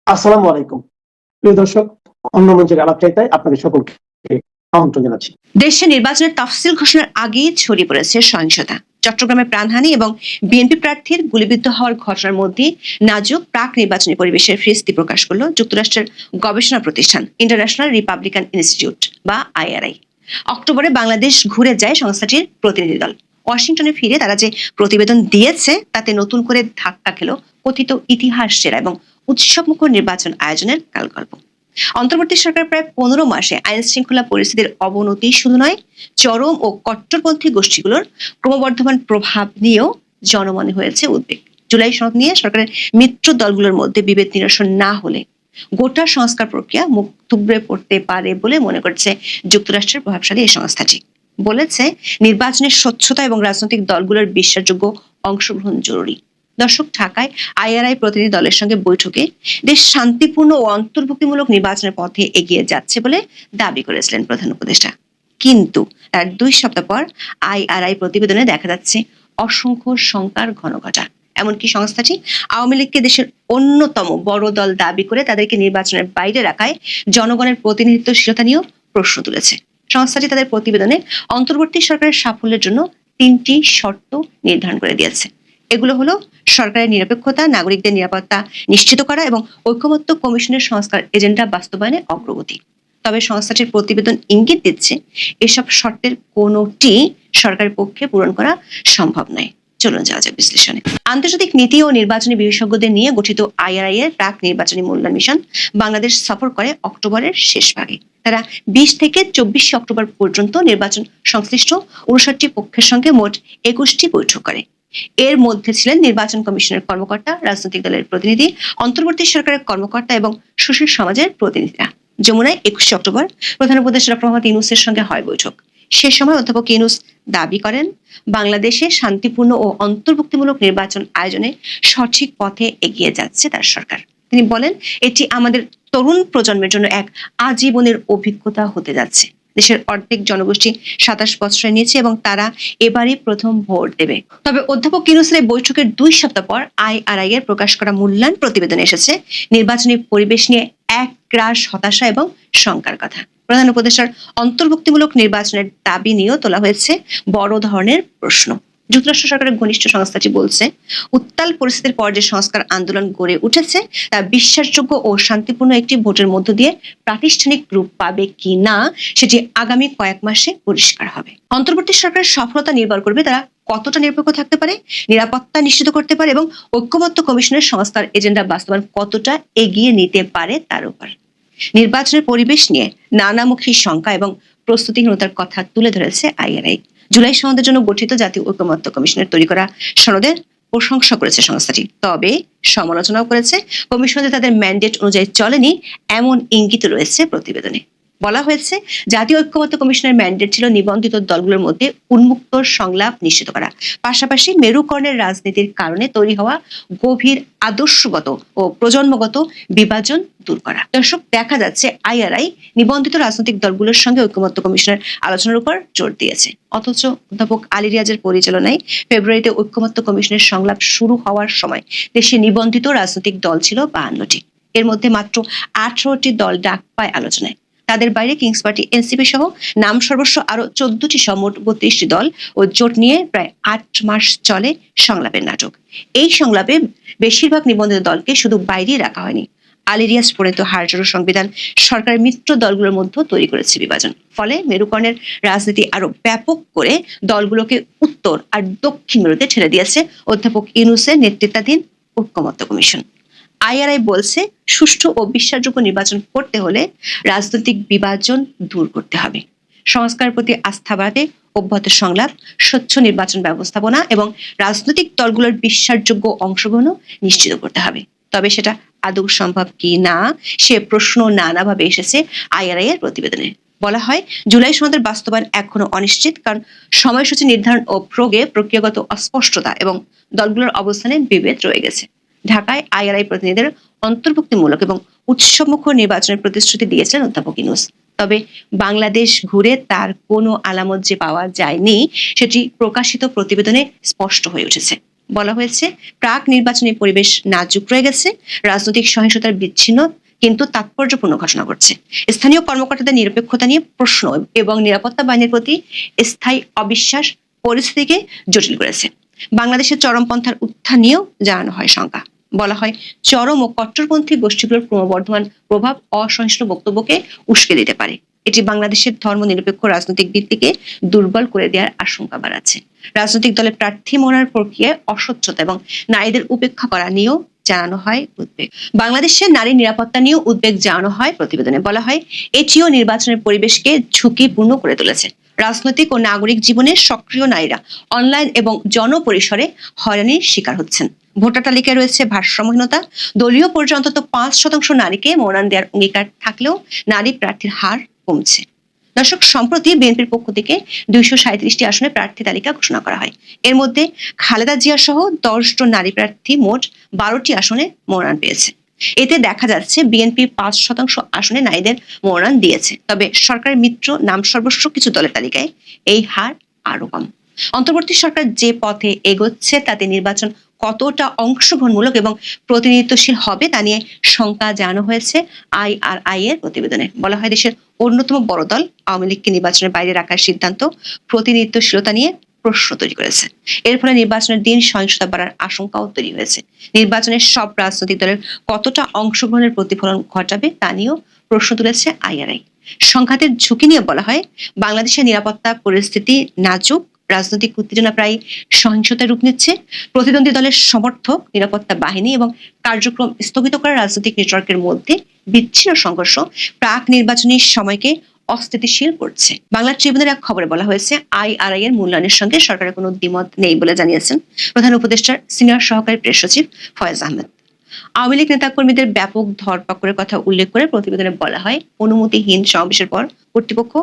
আসসালামু আলাইকুম। প্রিয় দর্শক, অন্য মঞ্চের আলাপচারিতায় আপনাদের সকলকে আমন্ত্রণ জানাচ্ছি। দেশে নির্বাচনের তফসিল ঘোষণার আগেই ছড়িয়ে পড়েছে সহিংসতা। চট্টগ্রামে প্রাণহানি এবং বিএনপি প্রার্থীর গুলিবিদ্ধ হওয়ার ঘটনার মধ্যে নাজুক প্রাক নির্বাচনী পরিবেশের ফিরিস্তি প্রকাশ করল যুক্তরাষ্ট্রের গবেষণা প্রতিষ্ঠান ইন্টারন্যাশনাল রিপাবলিকান ইনস্টিটিউট বা আইআরআই। অক্টোবরে বাংলাদেশ ঘুরে যায় সংস্থাটির প্রতিনিধি দল। ওয়াশিংটনে ফিরে তারা যে প্রতিবেদন দিয়েছে তাতে নতুন করে ধাক্কা খেল কথিত ইতিহাস সেরা এবং উৎসবমুখর নির্বাচন আয়োজনের কালগল্প। অন্তর্বর্তী সরকার প্রায় 15 মাসে আইন শৃঙ্খলা পরিস্থিতির অবনতি শুধু নয়, চরম ও কট্টরপন্থী গোষ্ঠীগুলোর ক্রমবর্ধমান প্রভাব নিয়েও জনমনে হয়েছে উদ্বেগ। জুলাই সনদ নিয়ে সরকারের মিত্র দলগুলোর মধ্যে বিভেদ নিরসন না হলে গোটা সংস্কার প্রক্রিয়া মুখ থুবড়ে পড়তে পারে বলে মনে করছে যুক্তরাষ্ট্রের প্রভাবশালী এই সংস্থাটি। বলেছে, নির্বাচনের স্বচ্ছতা এবং রাজনৈতিক দলগুলোর বিশ্বাসযোগ্য অংশগ্রহণ জরুরি। দর্শক, ঢাকায় আইআরআই প্রতিনিধি দলের সঙ্গে বৈঠকে দেশ শান্তিপূর্ণ ও অন্তর্ভুক্তিমূলক নির্বাচনের পথে এগিয়ে যাচ্ছে বলে দাবি করেছিলেন প্রধান উপদেষ্টা। কিন্তু তার 2 সপ্তাহ পর আইআরআই প্রতিবেদনে দেখা যাচ্ছে অসংখ্য শঙ্কার ঘনঘটা। এমনকি সংস্থাটি আওয়ামী লীগকে দেশের অন্যতম বড় দল দাবি করে তাদেরকে নির্বাচনের বাইরে রাখায় জনগণের প্রতিনিধিত্বশীলতা নিয়েও প্রশ্ন তুলেছে। সংস্থাটি তাদের প্রতিবেদনে অন্তর্বর্তী সরকারের সাফল্যের জন্য 3টি শর্ত নির্ধারণ করে দিয়েছে। এগুলো হলো সরকারের নিরপেক্ষতা, নাগরিকদের নিরাপত্তা নিশ্চিত করা এবং ঐকমত্য কমিশনের সংস্কার এজেন্ডা বাস্তবায়নে অগ্রগতি। তবে সংস্থাটির প্রতিবেদন ইঙ্গিত দিচ্ছে এসব শর্তের কোনোটি সরকারের পক্ষে পূরণ করা সম্ভব নয়। চলুন যাওয়া যাক বিশ্লেষণে। আন্তর্জাতিক নীতি ও নির্বাচনী বিশেষজ্ঞদের নিয়ে গঠিত আইআরআই এর প্রাক নির্বাচনী মূল্যায়ন মিশন বাংলাদেশ সফর করে অক্টোবরের শেষ ভাগে। তারা 20 থেকে 24 অক্টোবর পর্যন্ত নির্বাচন সংশ্লিষ্ট 59টি পক্ষের সঙ্গে মোট 21টি বৈঠক করে। এর মধ্যে ছিলেন নির্বাচন কমিশনের কর্মকর্তা, রাজনৈতিক দলের প্রতিনিধি, অন্তর্বর্তী সরকারের কর্মকর্তা এবং সুশীল সমাজের প্রতিনিধিরা। যমুনায় 21 অক্টোবর প্রধান উপদেষ্টা ডক্টর মোহাম্মদ ইউনূসের সঙ্গে হয় বৈঠক। সে সময় অধ্যাপক ইউনূস দাবি করেন, বাংলাদেশে শান্তিপূর্ণ ও অন্তর্ভুক্তিমূলক নির্বাচন আয়োজনে সঠিক পথে এগিয়ে যাচ্ছে তার সরকার। তিনি বলেন, এটি আমাদের তরুণ প্রজন্মের জন্য এক আজীবনের অভিজ্ঞতা হতে যাচ্ছে। দেশের অর্ধেক জনগোষ্ঠী 27 বছরে নিয়েছে এবং তারা এবারই প্রথম ভোট দেবে। তবে অধ্যাপক ইউনূসের বৈঠকের 2 সপ্তাহ পর আইআরআই এর প্রকাশ করা মূল্যায়ন প্রতিবেদনে এসেছে নির্বাচনী পরিবেশ নিয়ে এক গ্রাস হতাশা এবং শঙ্কার কথা। প্রধান উপদেষ্টার অন্তর্ভুক্তিমূলক নির্বাচনের দাবি নিয়েও তোলা হয়েছে বড় ধরনের প্রশ্ন। যুক্তরাষ্ট্র সরকারের ঘনিষ্ঠ সংস্থাটি বলছে, উত্তাল পরিস্থিতির পর যে সংস্কার আন্দোলন গড়ে উঠেছে তা বিশ্বাসযোগ্য ও শান্তিপূর্ণ একটি ভোটের মধ্য দিয়ে প্রাতিষ্ঠানিক রূপ পাবে কি না সেটি আগামী কয়েক মাসে পরিষ্কার হবে। অন্তর্বর্তী সরকারের সফলতা নির্ভর করবে তারা কতটা নিরপেক্ষ থাকতে পারে, নিরাপত্তা নিশ্চিত করতে পারে এবং ঐকমত্য কমিশনের সংস্কার এজেন্ডা বাস্তবায়ন কতটা এগিয়ে নিতে পারে তার উপর। নির্বাচনের পরিবেশ নিয়ে নানামুখী শঙ্কা এবং প্রস্তুতিহীনতার কথা তুলে ধরেছে আইআরআই। জুলাই সনদের জন্য গঠিত জাতীয় ঐকমত্য কমিশনের তৈরি করা সনদের প্রশংসা করেছে সংস্থাটি, তবে সমালোচনাও করেছে কমিশন যে তাদের ম্যান্ডেট অনুযায়ী চলেনি এমন ইঙ্গিত রয়েছে প্রতিবেদনে। বলা হয়েছে, জাতীয় ঐকমত্য কমিশনের ম্যান্ডেট ছিল নিবন্ধিত দলগুলোর মধ্যে উন্মুক্ত সংলাপ নিশ্চিত করা, পাশাপাশি মেরুকরণের রাজনীতির কারণে তৈরি হওয়া গভীর আদর্শগত ও প্রজন্মগত বিভাজন দূর করা। দর্শক, দেখা যাচ্ছে আইআরআই নিবন্ধিত রাজনৈতিক দলগুলোর সঙ্গে ঐকমত্য কমিশনের আলোচনার উপর জোর দিয়েছে। অথচ অধ্যাপক আলী রিয়াজের পরিচালনায় ফেব্রুয়ারিতে ঐকমত্য কমিশনের সংলাপ শুরু হওয়ার সময় দেশে নিবন্ধিত রাজনৈতিক দল ছিল 52টি। এর মধ্যে মাত্র 18টি দল ডাক পায় আলোচনায়। তাদের বাইরে কিংস পার্টি, এনসিপি সহ নাম সর্বস্ব আরো 14টি মোট 32টি দল ও জোট নিয়ে প্রায় 8 মাস চলে সংলাপের নাটক। এই সংলাপে বেশিরভাগ নিবন্ধিত দলকে শুধু বাইরেই রাখা হয়নি, আলী রিয়াজ প্রণীত হারজোড়ো সংবিধান সরকারের মিত্র দলগুলোর মধ্যে তৈরি করেছে বিভাজন। ফলে মেরুকরণের রাজনীতি আরো ব্যাপক করে দলগুলোকে উত্তর আর দক্ষিণ মেরুতে ঠেলে দিয়েছে অধ্যাপক ইউনূসের নেতৃত্বাধীন ঐকমত্য কমিশন। আইআরআই বলছে, সুষ্ঠু ও বিশ্বাসযোগ্য নির্বাচন করতে হলে রাজনৈতিক বিভাজন দূর করতে হবে, সংস্কারের প্রতি আস্থা বাড়াতে অব্যাহত সংলাপ, স্বচ্ছ নির্বাচন ব্যবস্থাপনা এবং রাজনৈতিক দলগুলোর বিশ্বাসযোগ্য অংশগ্রহণ নিশ্চিত করতে হবে। তবে সেটা আদৌ সম্ভব কি না সে প্রশ্ন নানাভাবে এসেছে আইআরআই এর প্রতিবেদনে। বলা হয়, জুলাই সনদের বাস্তবায়ন এখনো অনিশ্চিত, কারণ সময়সূচি নির্ধারণ ও প্রক্রিয়াগত অস্পষ্টতা এবং দলগুলোর অবস্থানে বিভেদ রয়ে গেছে। ঢাকায় আইআরআই প্রতিনিধিদের অন্তর্ভুক্তিমূলক এবং উৎসবমুখর নির্বাচনের প্রতিশ্রুতি দিয়েছেন অধ্যাপক ইউনূস। তবে বাংলাদেশ ঘুরে তার কোনো আলামত যে পাওয়া যায়নি সেটি প্রকাশিত প্রতিবেদনে স্পষ্ট হয়ে উঠেছে। বলা হয়েছে প্রাক নির্বাচনী পরিবেশ নাজুক রয়ে গেছে, রাজনৈতিক সহিংসতার বিচ্ছিন্ন কিন্তু তাৎপর্যপূর্ণ ঘটনা ঘটছে। স্থানীয় কর্মকর্তাদের নিরপেক্ষতা নিয়ে প্রশ্ন এবং নিরাপত্তা বাহিনীর প্রতি স্থায়ী অবিশ্বাস পরিস্থিতিকে জটিল করেছে। বাংলাদেশের চরমপন্থার উত্থান নিয়েও জানানো হয় শঙ্কা। বলা হয় চরম ও কট্টরপন্থী গোষ্ঠীগুলোর ক্রমবর্ধমান প্রভাব অসহিষ্ণু বক্তব্যকে উস্কে দিতে পারে। এটি বাংলাদেশের ধর্মনিরপেক্ষ রাজনৈতিক ভিত্তিকে দুর্বল করে দেওয়ার আশঙ্কা বাড়াচ্ছে। রাজনৈতিক দলের প্রার্থী মনোনয়নের প্রক্রিয়ায় অস্বচ্ছতা এবং নারীদের উপেক্ষা করা নিয়েও জানানো হয় উদ্বেগ। বাংলাদেশের নারী নিরাপত্তা নিয়েও উদ্বেগ জানানো হয় প্রতিবেদনে। বলা হয় এটিও নির্বাচনের পরিবেশকে ঝুঁকিপূর্ণ করে তুলেছে। রাজনৈতিক ও নাগরিক জীবনে সক্রিয় নারীরা অনলাইন এবং জনপরিসরে হয়রানির শিকার হচ্ছেন। ভোটার তালিকায় রয়েছে ভারসাম্যহীনতা। দলীয় পর্যায়ে অন্তত 5% নারীকে মনোনয়ন দেওয়ার অঙ্গীকার থাকলেও নারী প্রার্থীর হার কমছে। দর্শক, সম্প্রতি বিএনপির পক্ষ থেকে 237টি আসনে প্রার্থী তালিকা ঘোষণা করা হয়। এর মধ্যে খালেদা জিয়া সহ 10 জন নারী প্রার্থী মোট 12টি আসনে মনোনয়ন পেয়েছে। এতে দেখা যাচ্ছে বিএনপি 5% আসনে নারীদের মনোনয়ন দিয়েছে। তবে সরকারের মিত্র নাম সর্বস্ব কিছু দলের তালিকায় এই হার আরো কম। অন্তর্বর্তী সরকার যে পথে এগোচ্ছে তাতে নির্বাচন কতটা অংশগ্রহণমূলক এবং প্রতিনিধিত্বশীল হবে তা নিয়ে শঙ্কা জানানো হয়েছে IRI এর প্রতিবেদনে। বলা হয় দেশের অন্যতম বড় দল আওয়ামী লীগকে নির্বাচনের বাইরে রাখার সিদ্ধান্ত প্রতিনিধিত্বশীলতা নিয়ে প্রশ্ন তৈরি করেছে। এর ফলে নির্বাচনের দিন সহিংসতা বাড়ার আশঙ্কাও তৈরি হয়েছে। নির্বাচনের সব রাজনৈতিক দলের কতটা অংশগ্রহণের প্রতিফলন ঘটাবে তা নিয়েও প্রশ্ন তুলেছে IRI। সংঘাতের ঝুঁকি নিয়ে বলা হয় বাংলাদেশের নিরাপত্তা পরিস্থিতি নাজুক, রাজনৈতিক উত্তেজনা প্রায় সহিংসতায় রূপ নিচ্ছে। প্রতিদ্বন্দ্বী দলের সমর্থক, নিরাপত্তা বাহিনী এবং কার্যক্রম স্থগিত করা রাজনৈতিক নেটওয়ার্কের মধ্যে বিচ্ছিন্ন সংঘর্ষ প্রাক নির্বাচনী সময়কে অস্থিতিশীল করছে। বাংলা ট্রিবিউনের এক খবরে বলা হয়েছে IRI এর মূল্যায়নের সঙ্গে সরকারের কোনো দ্বিমত নেই বলে জানিয়েছেন প্রধান উপদেষ্টার সিনিয়র সহকারী প্রেস সচিব ফয়েজ আহমেদ। আওয়ামী লীগ নেতাকর্মীদের ব্যাপক ধরপাকড়ের কথা উল্লেখ করে প্রতিবেদনে বলা হয় অনুমতিহীন সমাবেশের পর কর্তৃপক্ষ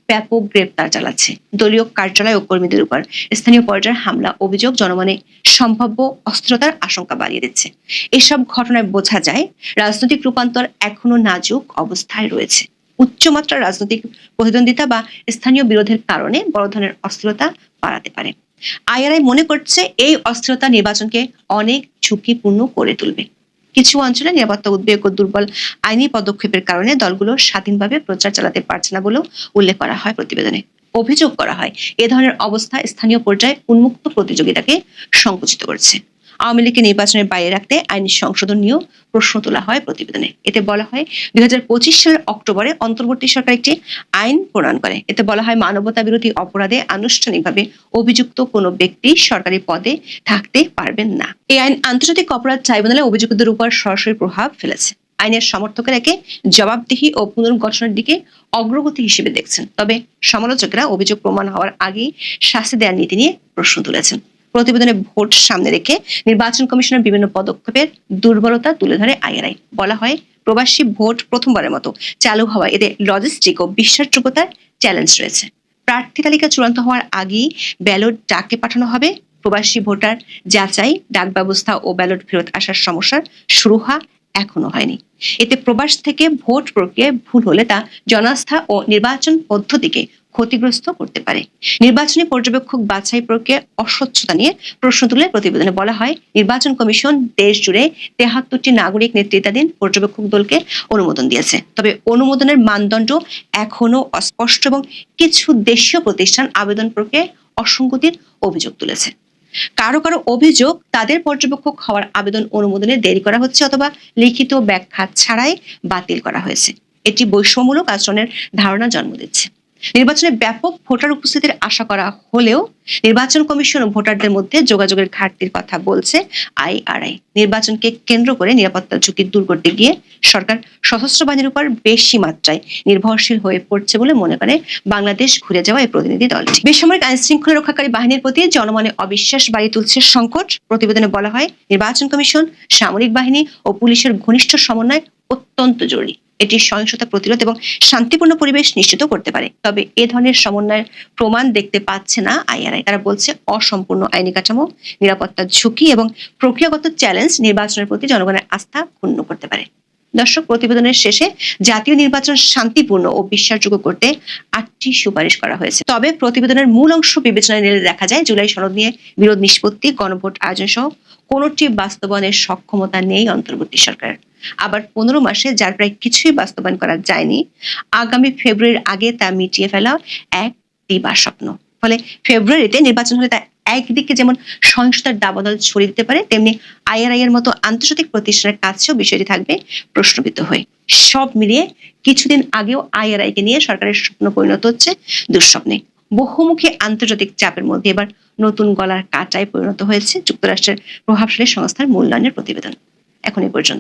ব্যাপক গ্রেপ্তার চালাচ্ছে। দলীয় কার্যালয় ও কর্মীদের উপর স্থানীয় পর্যায়ে হামলা অভিযোগ জনমনে সম্ভাব্য অস্থিরতার আশঙ্কা বাড়িয়ে দিচ্ছে। এসব ঘটনায় বোঝা যায় রাজনৈতিক রূপান্তর এখনো নাজুক অবস্থায় রয়েছে। উচ্চমাত্রার রাজনৈতিক প্রতিদ্বন্দ্বিতা বা স্থানীয় বিরোধের কারণে বড় ধরনের অস্থিরতা বাড়াতে পারে। IRI মনে করছে এই অস্থিরতা নির্বাচনকে অনেক ঝুঁকিপূর্ণ করে তুলবে। কিছু অঞ্চলে নিরাপত্তা উদ্বেগ ও দুর্বল আইনি পদক্ষেপের কারণে দলগুলো স্বাধীনভাবে প্রচার চালাতে পারছে না বলেও উল্লেখ করা হয় প্রতিবেদনে। অভিযোগ করা হয় এ ধরনের অবস্থা স্থানীয় পর্যায়ে উন্মুক্ত প্রতিযোগিতাকে সংকুচিত করছে। আওয়ামী লীগকে নির্বাচনের বাইরে রাখতে আইনি সংশোধন নিয়েও প্রশ্ন তোলা হয় প্রতিবেদনে। এতে বলা হয় 2025 সালের অক্টোবরে অন্তর্বর্তী সরকার একটি আইন প্রণয়ন করে। এতে বলা হয় মানবতা বিরোধী অপরাধে আনুষ্ঠানিকভাবে অভিযুক্ত কোনো ব্যক্তি সরকারি পদে থাকতে পারবেন না। এই আইন আন্তর্জাতিক অপরাধ ট্রাইব্যুনালে অভিযুক্তদের উপর সরাসরি প্রভাব ফেলেছে। আইনের সমর্থকেরা একে জবাবদিহি ও পুনর্গঠনের দিকে অগ্রগতি হিসেবে দেখছেন। তবে সমালোচকরা অভিযোগ প্রমাণ হওয়ার আগেই শাস্তি দেওয়ার নীতি নিয়ে প্রশ্ন তুলেছেন। প্রতিবেদনে ভোট সামনে রেখে নির্বাচন কমিশনের বিভিন্ন পদক্ষেপের দুর্বলতা তুলে ধরে IRI। বলা হয় প্রবাসী ভোট প্রথমবারের মতো চালু হওয়ায় এদের লজিস্টিক ও বিশ্বাসযোগ্যতার চ্যালেঞ্জ রয়েছে। প্রার্থী তালিকা চূড়ান্ত হওয়ার আগেই ব্যালট ডাকে পাঠানো হবে। প্রবাসী ভোটার যাচাই, ডাক ব্যবস্থা ও ব্যালট ফেরত আসার সমস্যার সুরাহা এখনো হয়নি। এতে প্রবাস থেকে ভোট প্রক্রিয়ায় ভুল হলে তা জনাস্থা ও নির্বাচন পদ্ধতিকে ক্ষতিগ্রস্ত করতে পারে। নির্বাচনী পর্যবেক্ষক বাছাই প্রক্রিয়া অস্বচ্ছতা নিয়ে প্রশ্ন তুলে প্রতিবেদনে বলা হয় নির্বাচন কমিশন দেশ জুড়ে 73টি নাগরিক নেতৃত্বাধীন পর্যবেক্ষক দলকে অনুমোদন দিয়েছে। তবে অনুমোদনের মানদণ্ড এখনো অস্পষ্ট এবং কিছু দেশীয় প্রতিষ্ঠান আবেদন প্রক্রিয়ায় অসঙ্গতির অভিযোগ তুলেছে। কারো কারো অভিযোগ তাদের পর্যবেক্ষক হওয়ার আবেদন অনুমোদনে দেরি করা হচ্ছে অথবা লিখিত ব্যাখ্যা ছাড়াই বাতিল করা হয়েছে। এটি বৈষম্যমূলক আচরণের ধারণা জন্ম দিচ্ছে। নির্বাচনে ব্যাপক ভোটার উপস্থিতির আশা করা হলেও নির্বাচন কমিশন ও ভোটারদের মধ্যে যোগাযোগের ঘাটতির কথা বলছে IRI। নির্বাচনকে কেন্দ্র করে নিরাপত্তা ঝুঁকি দূর করতে গিয়ে সরকার সশস্ত্র বাহিনীর উপর বেশি মাত্রায় নির্ভরশীল হয়ে পড়ছে বলে মনে করে বাংলাদেশ ঘুরে যাওয়া এই প্রতিনিধি দলটি। বেসামরিক আইন শৃঙ্খলা রক্ষাকারী বাহিনীর প্রতি জনমনে অবিশ্বাস বাড়িয়ে তুলছে সংকট। প্রতিবেদনে বলা হয় নির্বাচন কমিশন, সামরিক বাহিনী ও পুলিশের ঘনিষ্ঠ সমন্বয় অত্যন্ত জরুরি। এটি সহিংসতা প্রতিরোধ এবং শান্তিপূর্ণ পরিবেশ নিশ্চিত করতে পারে। তবে এ ধরনের সমন্বয়ের প্রমাণ দেখতে পাচ্ছে না IRI। তারা বলছে অসম্পূর্ণ আইনি কাঠামো, নিরাপত্তা ঝুঁকি এবং প্রক্রিয়াগত চ্যালেঞ্জ নির্বাচনের প্রতি জনগণের আস্থা ক্ষুণ্ণ করতে পারে। দর্শক, প্রতিবেদনের শেষে জাতীয় নির্বাচন শান্তিপূর্ণ ও বিশ্বাসযোগ্য করতে 8টি সুপারিশ করা হয়েছে। তবে প্রতিবেদনের মূল অংশ বিবেচনায় নিলে দেখা যায় জুলাই সনদ নিয়ে বিরোধ নিষ্পত্তি, গণভোট আয়োজন সহ কোনোটি বাস্তবায়নের সক্ষমতা নেই অন্তর্বর্তী সরকারের। আবার 15 মাসে যার প্রায় কিছুই বাস্তবায়ন করা যায়নি, আগামী ফেব্রুয়ারির আগে তা মিটিয়ে ফেলা এক দিবা স্বপ্ন। ফলে ফেব্রুয়ারিতে নির্বাচন হলে তা একদিকে যেমন সহিংসতার দাবানল ছড়িয়ে দিতে পারে, তেমনি আইআরআই এর মতো আন্তর্জাতিক প্রতিষ্ঠানের কাছেও বিষয়টি থাকবে প্রশ্নবিদ্ধ হয়ে। সব মিলিয়ে কিছুদিন আগেও আইআরআই কে নিয়ে সরকারের স্বপ্ন পরিণত হচ্ছে দুঃস্বপ্নে। বহুমুখী আন্তর্জাতিক চাপের মধ্যে এবার নতুন গলার কাঁটায় পরিণত হয়েছে যুক্তরাষ্ট্রের প্রভাবশালী সংস্থার মূল্যায়নের প্রতিবেদন। এখন এই পর্যন্ত।